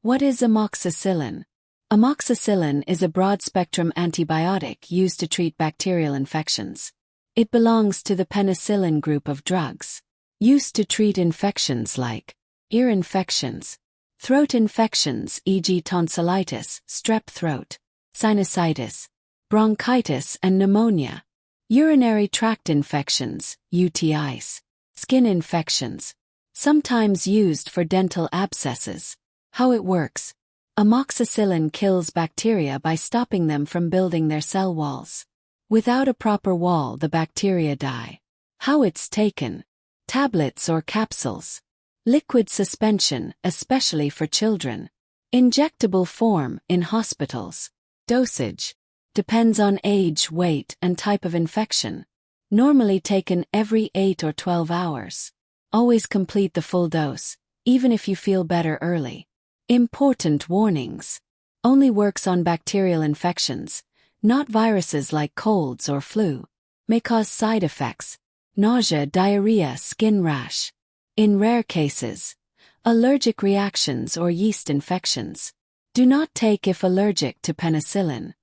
What is amoxicillin? Amoxicillin is a broad-spectrum antibiotic used to treat bacterial infections. It belongs to the penicillin group of drugs, used to treat infections like ear infections, throat infections e.g. tonsillitis, strep throat, sinusitis, bronchitis and pneumonia, urinary tract infections, UTIs, skin infections, sometimes used for dental abscesses. How it works. Amoxicillin kills bacteria by stopping them from building their cell walls. Without a proper wall, the bacteria die. How it's taken. Tablets or capsules. Liquid suspension, especially for children. Injectable form, in hospitals. Dosage. Depends on age, weight, and type of infection. Normally taken every 8 or 12 hours. Always complete the full dose, even if you feel better early. Important warnings. Only works on bacterial infections, not viruses like colds or flu. May cause side effects, nausea, diarrhea, skin rash. In rare cases, allergic reactions or yeast infections. Do not take if allergic to penicillin.